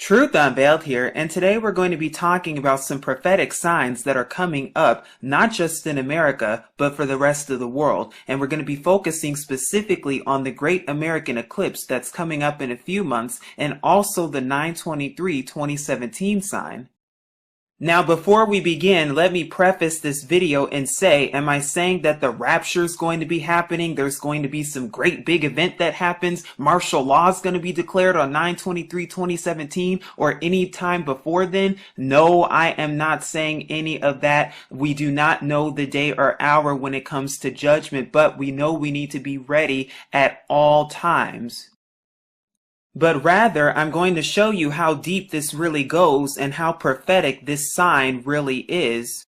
Truth Unveiled here, and today we're going to be talking about some prophetic signs that are coming up, not just in America, but for the rest of the world. And we're going to be focusing specifically on the Great American Eclipse that's coming up in a few months, and also the 9/23/2017 sign. Now, before we begin, let me preface this video and say, am I saying that the rapture is going to be happening? There's going to be some great big event that happens. Martial law is going to be declared on 9/23/2017 or any time before then? No, I am not saying any of that. We do not know the day or hour when it comes to judgment, but we know we need to be ready at all times. But rather, I'm going to show you how deep this really goes and how prophetic this sign really is.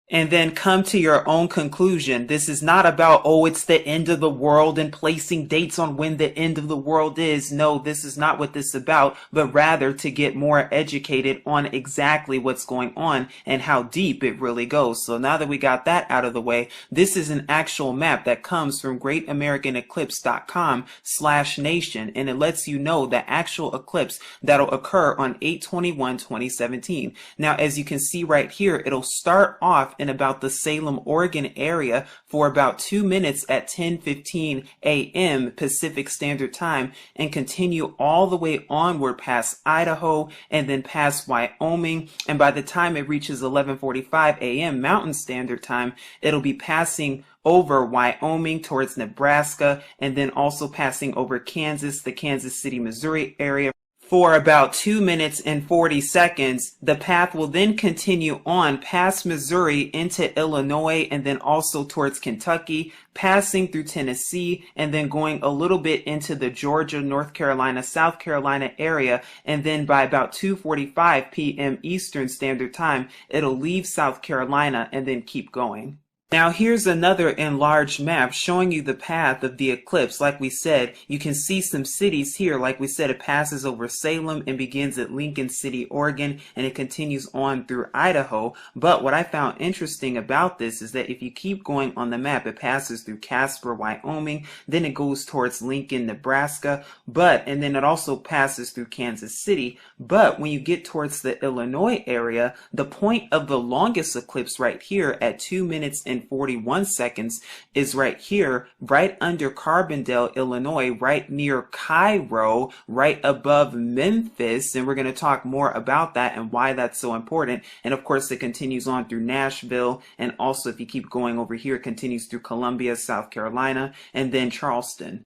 And then come to your own conclusion. This is not about, oh, it's the end of the world and placing dates on when the end of the world is. No, this is not what this is about, but rather to get more educated on exactly what's going on and how deep it really goes. So now that we got that out of the way, this is an actual map that comes from greatamericaneclipse.com/nation, and it lets you know the actual eclipse that'll occur on 8/21/2017. Now, as you can see right here, it'll start off in about the Salem, Oregon area for about 2 minutes at 10:15 a.m. Pacific Standard Time and continue all the way onward past Idaho and then past Wyoming. And by the time it reaches 11:45 a.m. Mountain Standard Time, it'll be passing over Wyoming towards Nebraska and then also passing over Kansas, the Kansas City, Missouri area for about 2 minutes and 40 seconds. The path will then continue on past Missouri into Illinois and then also towards Kentucky, passing through Tennessee and then going a little bit into the Georgia, North Carolina, South Carolina area. And then by about 2:45 p.m. Eastern Standard Time, it'll leave South Carolina and then keep going. Now here's another enlarged map showing you the path of the eclipse. Like we said, you can see some cities here. Like we said, it passes over Salem and begins at Lincoln City, Oregon, and it continues on through Idaho. But what I found interesting about this is that if you keep going on the map, it passes through Casper, Wyoming, then it goes towards Lincoln, Nebraska, and then it also passes through Kansas City. But when you get towards the Illinois area, the point of the longest eclipse right here at 2 minutes and 41 seconds is right here, right under Carbondale, Illinois, right near Cairo, right above Memphis. And we're going to talk more about that and why that's so important. And of course, it continues on through Nashville. And also, if you keep going over here, it continues through Columbia, South Carolina, and then Charleston.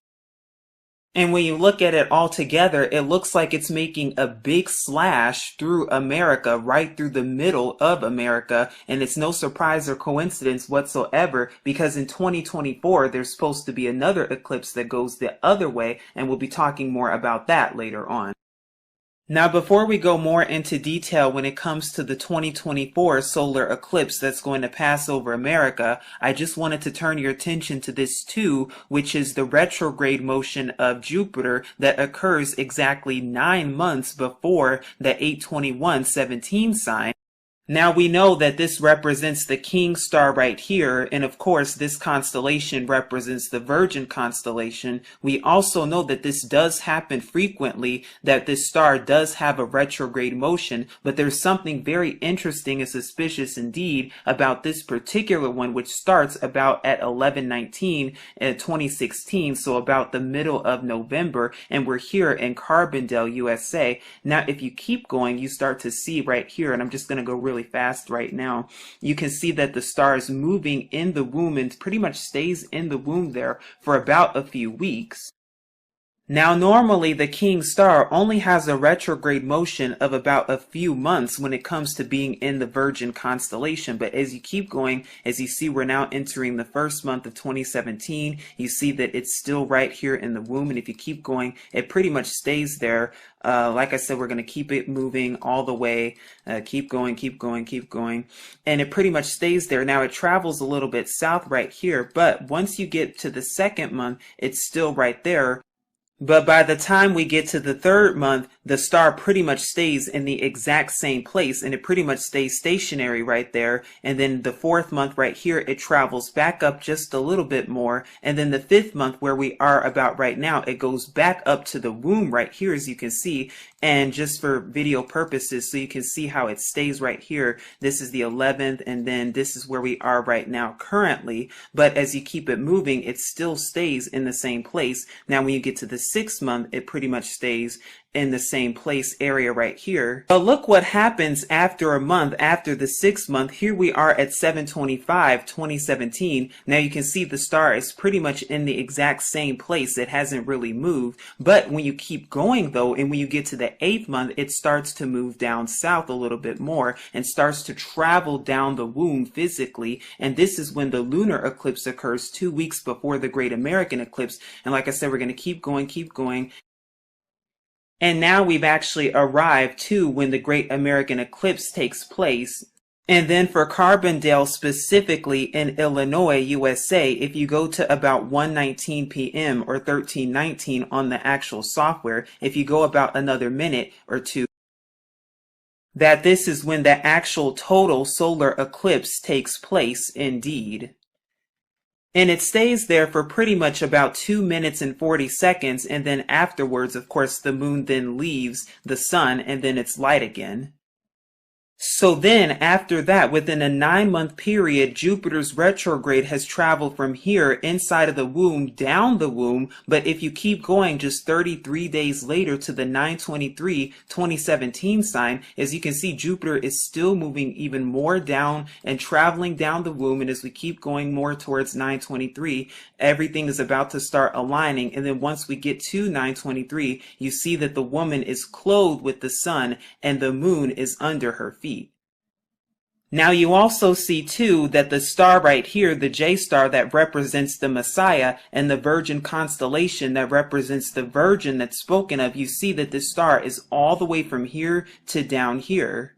And when you look at it all together, it looks like it's making a big slash through America, right through the middle of America. And it's no surprise or coincidence whatsoever, because in 2024, there's supposed to be another eclipse that goes the other way. And we'll be talking more about that later on. Now, before we go more into detail when it comes to the 2024 solar eclipse that's going to pass over America, I just wanted to turn your attention to this too, which is the retrograde motion of Jupiter that occurs exactly 9 months before the 8/21/17 sign. Now we know that this represents the King star right here, and of course this constellation represents the Virgin constellation. We also know that this does happen frequently, that this star does have a retrograde motion, but there's something very interesting and suspicious indeed about this particular one, which starts about at 11/19 in 2016, so about the middle of November, and we're here in Carbondale, USA. Now if you keep going, you start to see right here, and I'm just going to go really fast right now, you can see that the star is moving in the womb and pretty much stays in the womb there for about a few weeks. Now, normally the King star only has a retrograde motion of about a few months when it comes to being in the Virgin constellation. But as you keep going, as you see, we're now entering the first month of 2017. You see that it's still right here in the womb. And if you keep going, it pretty much stays there. Like I said, we're going to keep it moving all the way. Keep going, keep going, keep going. And it pretty much stays there. Now, it travels a little bit south right here. But once you get to the second month, it's still right there. But by the time we get to the third month, the star pretty much stays in the exact same place, and it pretty much stays stationary right there. And then the 4th month right here, it travels back up just a little bit more. And then the 5th month, where we are about right now, it goes back up to the womb right here, as you can see. And just for video purposes, so you can see how it stays right here. This is the 11th, and then this is where we are right now currently. But as you keep it moving, it still stays in the same place. Now, when you get to the 6th month, it pretty much stays in the same place area right here. But look what happens after a month, after the 6th month. Here we are at 7/25/2017. Now you can see the star is pretty much in the exact same place. It hasn't really moved. But when you keep going though, and when you get to the 8th month, it starts to move down south a little bit more and starts to travel down the womb physically. And this is when the lunar eclipse occurs 2 weeks before the Great American Eclipse. And like I said, we're going to keep going, keep going. And now we've actually arrived to when the Great American Eclipse takes place. And then for Carbondale specifically in Illinois, USA, if you go to about 1:19 p.m. or 13:19 on the actual software, if you go about another minute or two, that this is when the actual total solar eclipse takes place indeed. And it stays there for pretty much about 2 minutes and 40 seconds. And then afterwards, of course, the moon then leaves the sun and then it's light again. So then after that, within a 9-month period, Jupiter's retrograde has traveled from here inside of the womb down the womb. But if you keep going just 33 days later to the 9/23/2017 sign, as you can see, Jupiter is still moving even more down and traveling down the womb. And as we keep going more towards 9/23, everything is about to start aligning. And then once we get to 9/23, you see that the woman is clothed with the sun and the moon is under her feet. Now you also see too that the star right here, the J star that represents the Messiah, and the Virgin constellation that represents the Virgin that's spoken of, you see that this star is all the way from here to down here.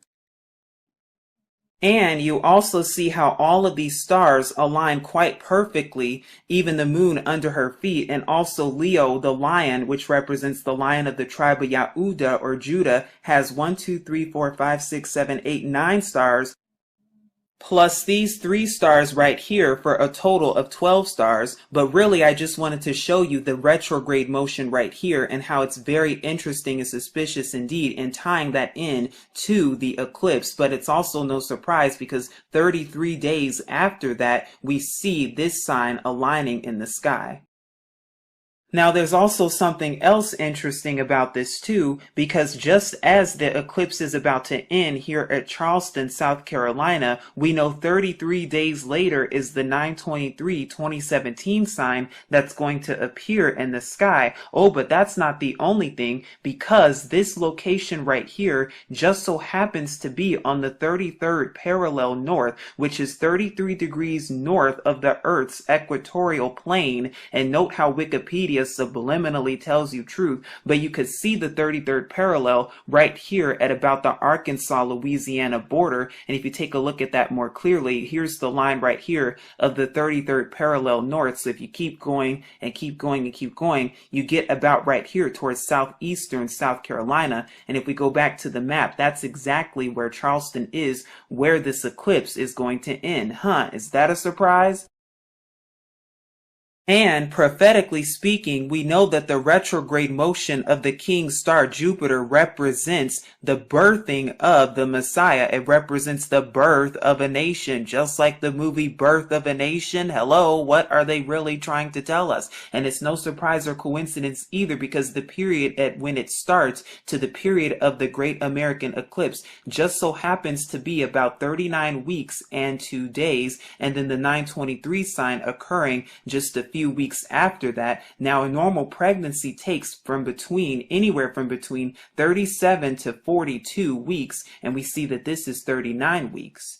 And you also see how all of these stars align quite perfectly, even the moon under her feet, and also Leo, the lion, which represents the lion of the tribe of Yehuda or Judah, has 1, 2, 3, 4, 5, 6, 7, 8, 9 stars. Plus these 3 stars right here for a total of 12 stars. But really, I just wanted to show you the retrograde motion right here and how it's very interesting and suspicious indeed in tying that in to the eclipse. But it's also no surprise because 33 days after that, we see this sign aligning in the sky. Now, there's also something else interesting about this too, because just as the eclipse is about to end here at Charleston, South Carolina, we know 33 days later is the 9/23/2017 sign that's going to appear in the sky. Oh, but that's not the only thing, because this location right here just so happens to be on the 33rd parallel north, which is 33 degrees north of the Earth's equatorial plane. And note how Wikipedia subliminally tells you truth, but you could see the 33rd parallel right here at about the Arkansas-Louisiana border. And if you take a look at that more clearly, here's the line right here of the 33rd parallel north. So if you keep going and keep going and keep going, you get about right here towards southeastern South Carolina. And if we go back to the map, that's exactly where Charleston is, where this eclipse is going to end. Is that a surprise? And prophetically speaking, we know that the retrograde motion of the king star Jupiter represents the birthing of the Messiah. It represents the birth of a nation, just like the movie Birth of a Nation. Hello, what are they really trying to tell us? And it's no surprise or coincidence either, because the period at when it starts to the period of the Great American Eclipse just so happens to be about 39 weeks and 2 days, and then the 9/23 sign occurring just a few weeks after that. Now, a normal pregnancy takes anywhere from between 37 to 42 weeks, and we see that this is 39 weeks.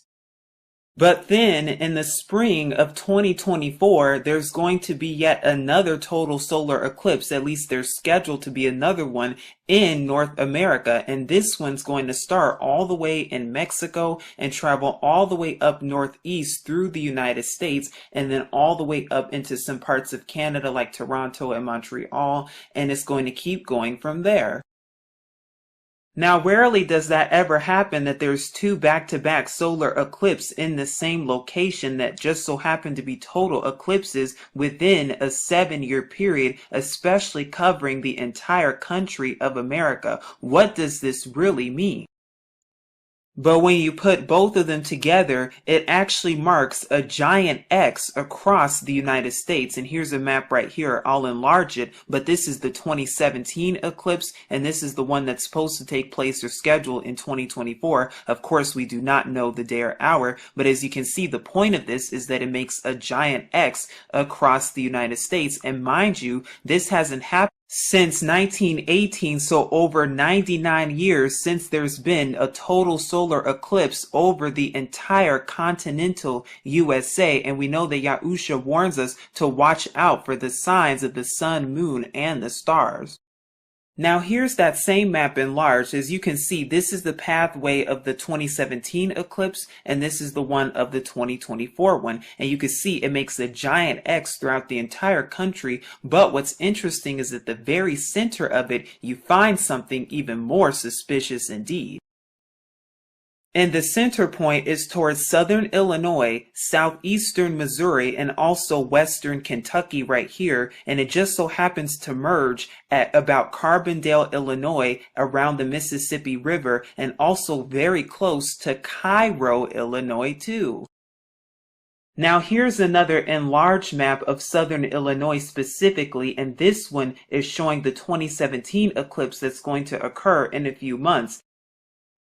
But then in the spring of 2024, there's going to be yet another total solar eclipse. At least there's scheduled to be another one in North America. And this one's going to start all the way in Mexico and travel all the way up northeast through the United States, and then all the way up into some parts of Canada like Toronto and Montreal. And it's going to keep going from there. Now, rarely does that ever happen that there's two back-to-back solar eclipses in the same location that just so happen to be total eclipses within a 7-year period, especially covering the entire country of America. What does this really mean? But when you put both of them together, it actually marks a giant X across the United States. And here's a map right here. I'll enlarge it, but this is the 2017 eclipse, and this is the one that's supposed to take place or scheduled in 2024. Of course, we do not know the day or hour, but as you can see, the point of this is that it makes a giant X across the United States. And mind you, this hasn't happened since 1918, so over 99 years since there's been a total solar eclipse over the entire continental USA, and we know that Yahusha warns us to watch out for the signs of the sun, moon, and the stars. Now here's that same map enlarged. As you can see, this is the pathway of the 2017 eclipse, and this is the one of the 2024 one. And you can see it makes a giant X throughout the entire country. But what's interesting is at the very center of it, you find something even more suspicious indeed. And the center point is towards southern Illinois, southeastern Missouri, and also western Kentucky right here. And it just so happens to merge at about Carbondale, Illinois, around the Mississippi River, and also very close to Cairo, Illinois, too. Now here's another enlarged map of southern Illinois specifically, and this one is showing the 2017 eclipse that's going to occur in a few months.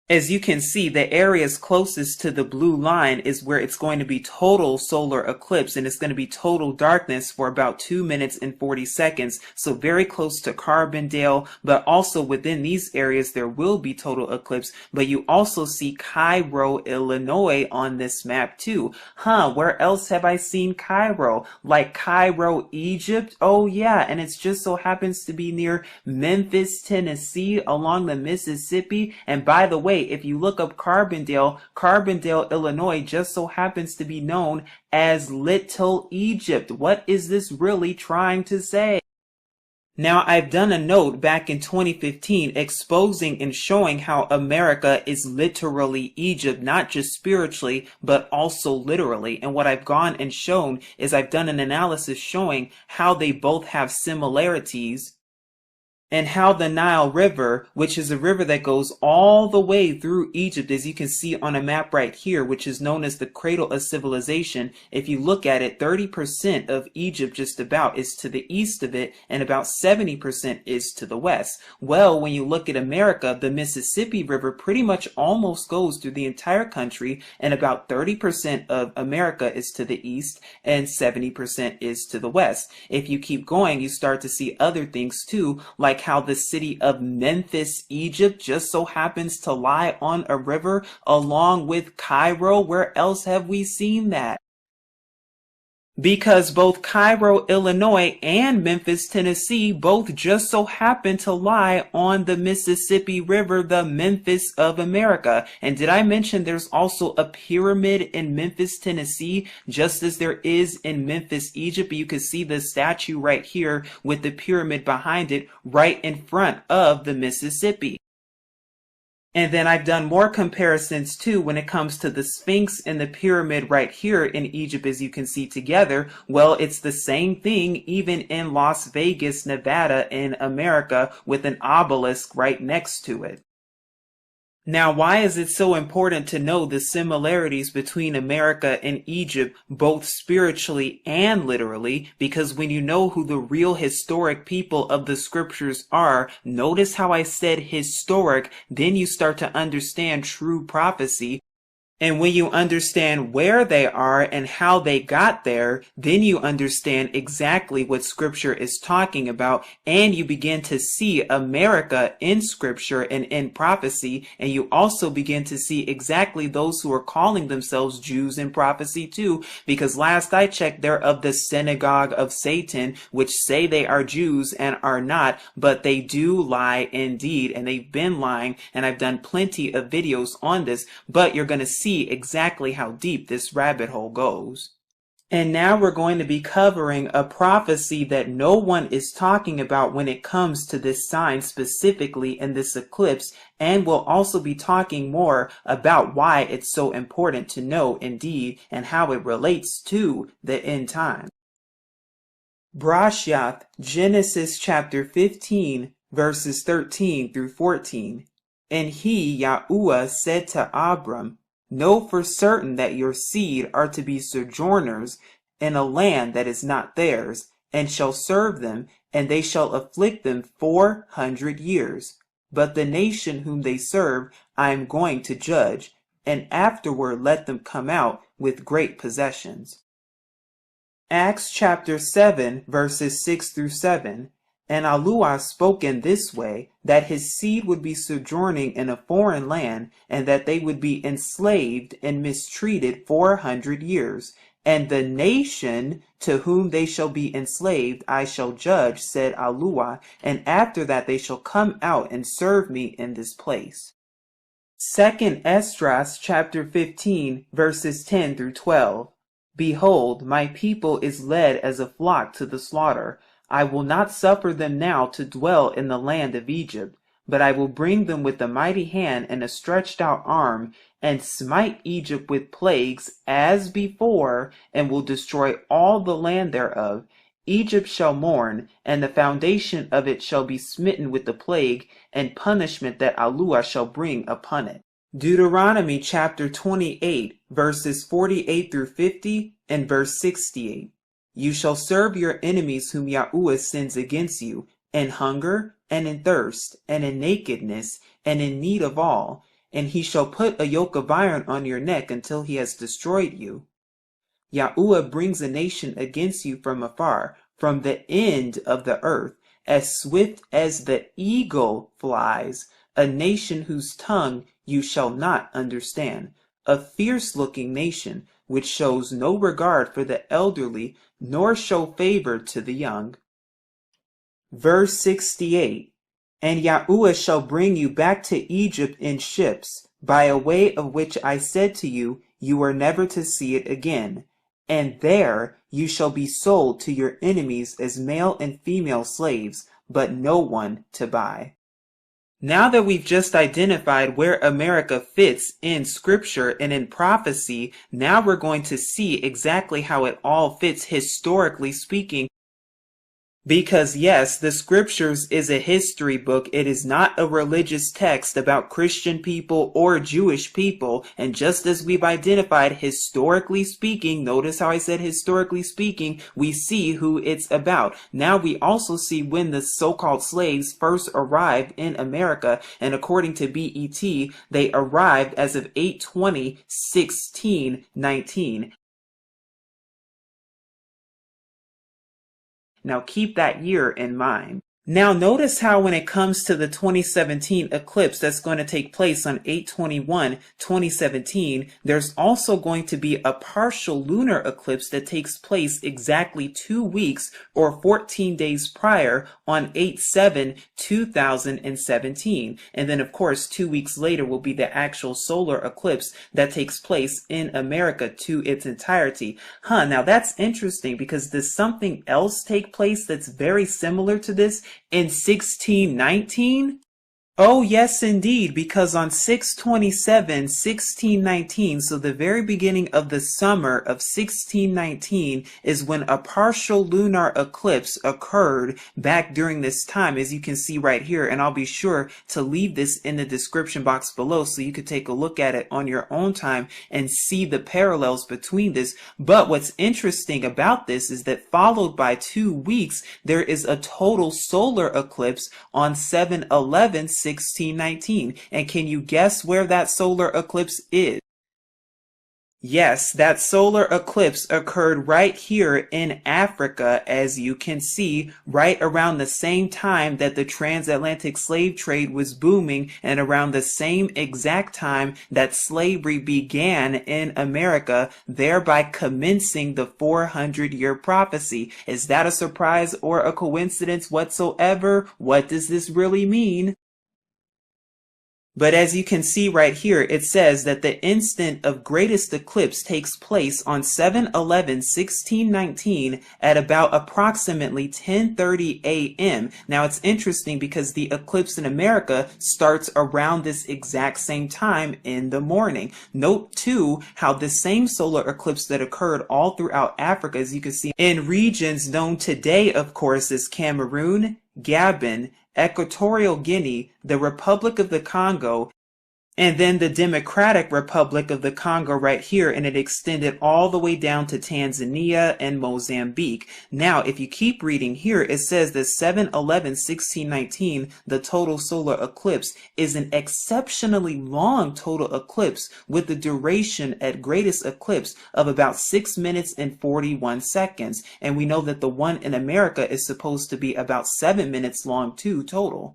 As you can see, the areas closest to the blue line is where it's going to be total solar eclipse, and it's going to be total darkness for about 2 minutes and 40 seconds. So very close to Carbondale, but also within these areas there will be total eclipse. But you also see Cairo, Illinois on this map too. Where else have I seen Cairo? Like Cairo, Egypt? Oh yeah, and it just so happens to be near Memphis, Tennessee, along the Mississippi. And by the way, if you look up Carbondale, Illinois just so happens to be known as Little Egypt. What is this really trying to say? Now, I've done a note back in 2015 exposing and showing how America is literally Egypt, not just spiritually, but also literally. And what I've gone and shown is I've done an analysis showing how they both have similarities, and how the Nile River, which is a river that goes all the way through Egypt, as you can see on a map right here, which is known as the cradle of civilization. If you look at it, 30% of Egypt just about is to the east of it, and about 70% is to the west. Well, when you look at America, the Mississippi River pretty much almost goes through the entire country, and about 30% of America is to the east, and 70% is to the west. If you keep going, you start to see other things too, like how the city of Memphis, Egypt just so happens to lie on a river along with Cairo. Where else have we seen that? Because both Cairo, Illinois and Memphis, Tennessee both just so happen to lie on the Mississippi River, the Memphis of America. And did I mention there's also a pyramid in Memphis, Tennessee, just as there is in Memphis, Egypt? You can see the statue right here with the pyramid behind it right in front of the Mississippi. And then I've done more comparisons too when it comes to the Sphinx and the pyramid right here in Egypt, as you can see together. Well, it's the same thing even in Las Vegas, Nevada in America, with an obelisk right next to it. Now, why is it so important to know the similarities between America and Egypt, both spiritually and literally? Because when you know who the real historic people of the scriptures are, notice how I said historic, then you start to understand true prophecy. And when you understand where they are and how they got there, then you understand exactly what Scripture is talking about, and you begin to see America in Scripture and in prophecy, and you also begin to see exactly those who are calling themselves Jews in prophecy too, because last I checked, they're of the synagogue of Satan, which say they are Jews and are not, but they do lie indeed, and they've been lying, and I've done plenty of videos on this, but you're going to see exactly how deep this rabbit hole goes. And now we're going to be covering a prophecy that no one is talking about when it comes to this sign specifically in this eclipse, and we'll also be talking more about why it's so important to know indeed and how it relates to the end time. Brashath, Genesis chapter 15, verses 13 through 14. And he, Yahuwah, said to Abram, know for certain that your seed are to be sojourners in a land that is not theirs, and shall serve them, and they shall afflict them 400 years. But the nation whom they serve I am going to judge, and afterward let them come out with great possessions. Acts chapter 7, verses 6 through 7. And Yahuwah spoke in this way, that his seed would be sojourning in a foreign land, and that they would be enslaved and mistreated 400 years. And the nation to whom they shall be enslaved I shall judge, said Yahuwah, and after that they shall come out and serve me in this place. 2 Esdras chapter 15, verses 10 through 12. Behold, my people is led as a flock to the slaughter. I will not suffer them now to dwell in the land of Egypt, but I will bring them with a mighty hand and a stretched out arm, and smite Egypt with plagues as before, and will destroy all the land thereof. Egypt shall mourn, and the foundation of it shall be smitten with the plague and punishment that Yahuwah shall bring upon it. Deuteronomy chapter 28, verses 48 through 50 and verse 68. You shall serve your enemies whom Yahuwah sends against you, in hunger, and in thirst, and in nakedness, and in need of all, and he shall put a yoke of iron on your neck until he has destroyed you. Yahuwah brings a nation against you from afar, from the end of the earth, as swift as the eagle flies, a nation whose tongue you shall not understand, a fierce-looking nation, which shows no regard for the elderly, nor show favor to the young. Verse 68. And Yahuwah shall bring you back to Egypt in ships, by a way of which I said to you, you are never to see it again. And there you shall be sold to your enemies as male and female slaves, but no one to buy. Now that we've just identified where America fits in scripture and in prophecy, now we're going to see exactly how it all fits historically speaking. Because yes, the scriptures is a history book. It is not a religious text about Christian people or Jewish people. And just as we've identified historically speaking, notice how I said historically speaking, we see who it's about. Now we also see when the so-called slaves first arrived in America. And according to BET, they arrived as of 8/20/1619. Now keep that year in mind. Now notice how when it comes to the 2017 eclipse that's going to take place on 8/21/2017, there's also going to be a partial lunar eclipse that takes place exactly 2 weeks or 14 days prior on 8/7/2017. And then of course 2 weeks later will be the actual solar eclipse that takes place in America to its entirety. Now that's interesting because does something else take place that's very similar to this in 1619? Oh, yes, indeed, because on 6/27/1619, so the very beginning of the summer of 1619 is when a partial lunar eclipse occurred back during this time, as you can see right here. And I'll be sure to leave this in the description box below so you could take a look at it on your own time and see the parallels between this. But what's interesting about this is that followed by 2 weeks, there is a total solar eclipse on 7/11/1619. And can you guess where that solar eclipse is? Yes, that solar eclipse occurred right here in Africa, as you can see, right around the same time that the transatlantic slave trade was booming and around the same exact time that slavery began in America, thereby commencing the 400-year prophecy. Is that a surprise or a coincidence whatsoever? What does this really mean? But as you can see right here, it says that the instant of greatest eclipse takes place on 7/11/1619 at about approximately 10:30 a.m. Now it's interesting because the eclipse in America starts around this exact same time in the morning. Note too how the same solar eclipse that occurred all throughout Africa, as you can see in regions known today, of course, as Cameroon, Gabon, Equatorial Guinea, the Republic of the Congo, and then the Democratic Republic of the Congo right here, and it extended all the way down to Tanzania and Mozambique. Now, if you keep reading here, it says that 7/11/1619, the total solar eclipse, is an exceptionally long total eclipse with the duration at greatest eclipse of about 6 minutes and 41 seconds. And we know that the one in America is supposed to be about 7 minutes long too total.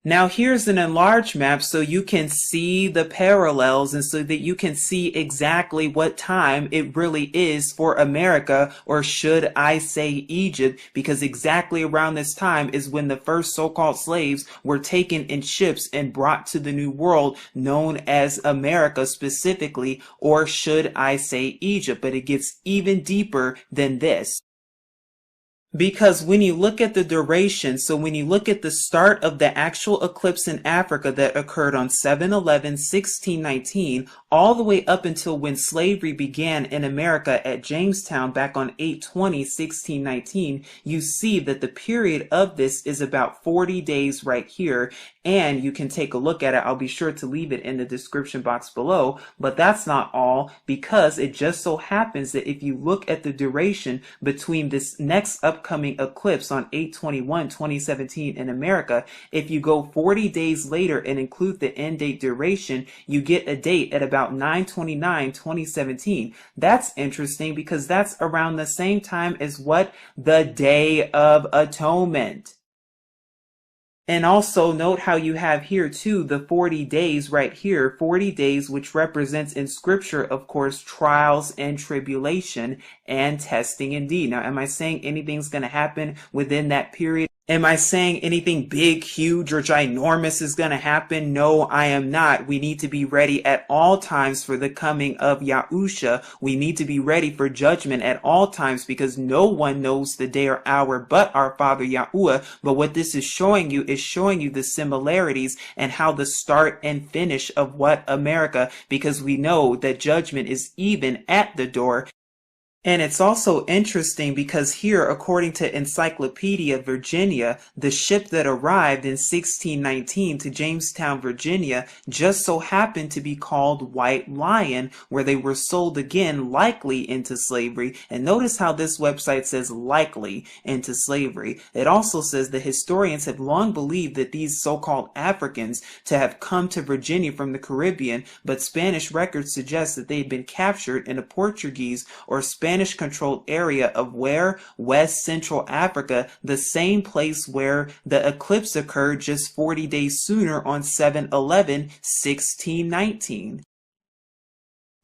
Now here's an enlarged map so you can see the parallels and so that you can see exactly what time it really is for America, or should I say Egypt, because exactly around this time is when the first so-called slaves were taken in ships and brought to the New World known as America specifically, or should I say Egypt, but it gets even deeper than this. Because when you look at the duration, so when you look at the start of the actual eclipse in Africa that occurred on 7/11/1619, all the way up until when slavery began in America at Jamestown back on 8/20/1619, you see that the period of this is about 40 days right here. And you can take a look at it. I'll be sure to leave it in the description box below. But that's not all, because it just so happens that if you look at the duration between this next upcoming eclipse on 8/21/2017 in America, if you go 40 days later and include the end date duration, you get a date at about 9/29/2017. That's interesting because that's around the same time as what? The Day of Atonement. And also note how you have here too the 40 days right here, 40 days, which represents in scripture, of course, trials and tribulation and testing indeed. Now, am I saying anything's going to happen within that period? Am I saying anything big, huge, or ginormous is going to happen? No, I am not. We need to be ready at all times for the coming of Yahusha. We need to be ready for judgment at all times because no one knows the day or hour but our Father Yahuwah. But what this is showing you the similarities and how the start and finish of what America, because we know that judgment is even at the door. And it's also interesting because here, according to Encyclopedia Virginia, the ship that arrived in 1619 to Jamestown, Virginia, just so happened to be called White Lion, where they were sold again likely into slavery. And notice how this website says likely into slavery. It also says the historians have long believed that these so-called Africans to have come to Virginia from the Caribbean, but Spanish records suggest that they had been captured in a Portuguese or Spanish-controlled area of where? West Central Africa, the same place where the eclipse occurred just 40 days sooner on 7/11/1619.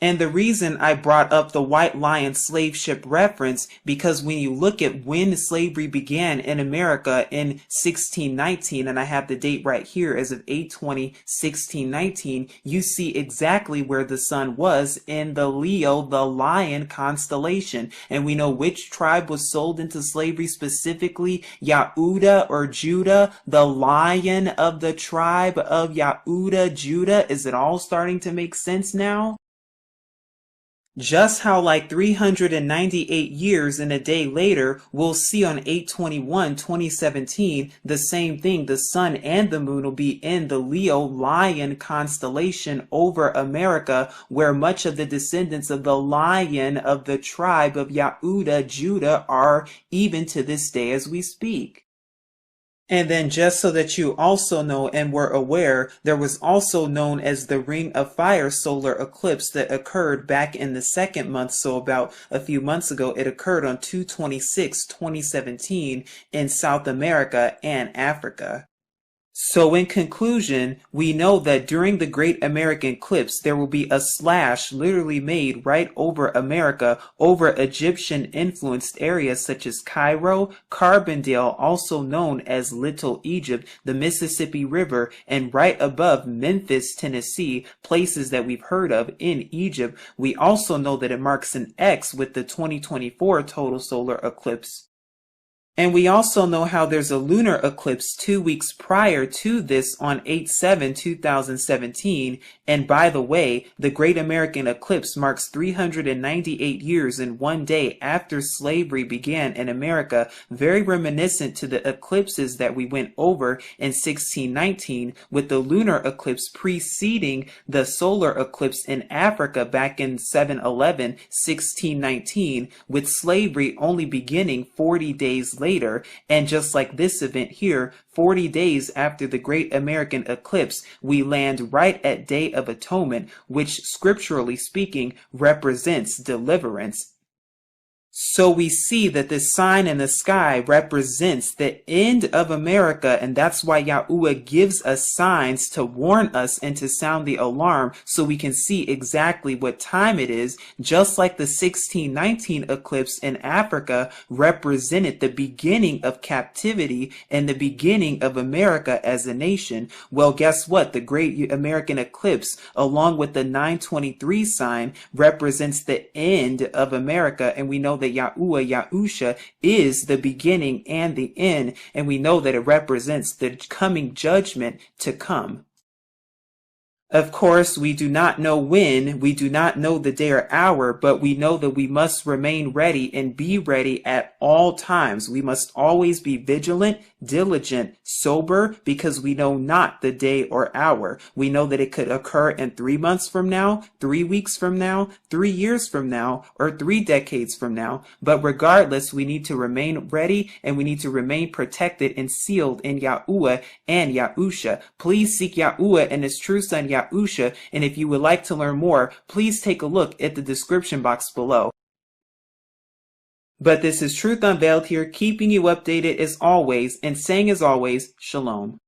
And the reason I brought up the White Lion slave ship reference, because when you look at when slavery began in America in 1619, and I have the date right here as of 8/20/1619, you see exactly where the sun was in the Leo, the lion constellation. And we know which tribe was sold into slavery specifically, Yahuda or Judah, the lion of the tribe of Yahuda, Judah. Is it all starting to make sense now? Just how like 398 years and a day later, we'll see on 8/21/2017, the same thing, the sun and the moon will be in the Leo lion constellation over America, where much of the descendants of the lion of the tribe of Yahuda, Judah, are even to this day as we speak. And then just so that you also know and were aware, there was also known as the Ring of Fire solar eclipse that occurred back in the second month, so about a few months ago. It occurred on 2/26/2017 in South America and Africa. So in conclusion, we know that during the Great American Eclipse, there will be a slash literally made right over America, over Egyptian influenced areas such as Cairo, Carbondale, also known as Little Egypt, the Mississippi River, and right above Memphis, Tennessee, places that we've heard of in Egypt. We also know that it marks an X with the 2024 total solar eclipse. And we also know how there's a lunar eclipse 2 weeks prior to this on 8/7/2017. And by the way, the Great American Eclipse marks 398 years in one day after slavery began in America, very reminiscent to the eclipses that we went over in 1619, with the lunar eclipse preceding the solar eclipse in Africa back in 7/11, 1619, with slavery only beginning 40 days later. And just like this event here, 40 days after the Great American Eclipse, we land right at Day of Atonement, which scripturally speaking represents deliverance. So we see that this sign in the sky represents the end of America, and that's why Yahuwah gives us signs to warn us and to sound the alarm so we can see exactly what time it is, just like the 1619 eclipse in Africa represented the beginning of captivity and the beginning of America as a nation. Well, guess what? The Great American Eclipse, along with the 923 sign, represents the end of America, and we know that Yahuwah, Yahusha, is the beginning and the end, and we know that it represents the coming judgment to come. Of course, we do not know when, we do not know the day or hour, but we know that we must remain ready and be ready at all times. We must always be vigilant, diligent, sober, because we know not the day or hour. We know that it could occur in 3 months from now, 3 weeks from now, 3 years from now, or 3 decades from now. But regardless, we need to remain ready and we need to remain protected and sealed in Yahuwah and Yahusha. Please seek Yahuwah and his true son Yahusha, and if you would like to learn more, please take a look at the description box below. But this is Truth Unveiled here, keeping you updated as always, and saying as always, Shalom.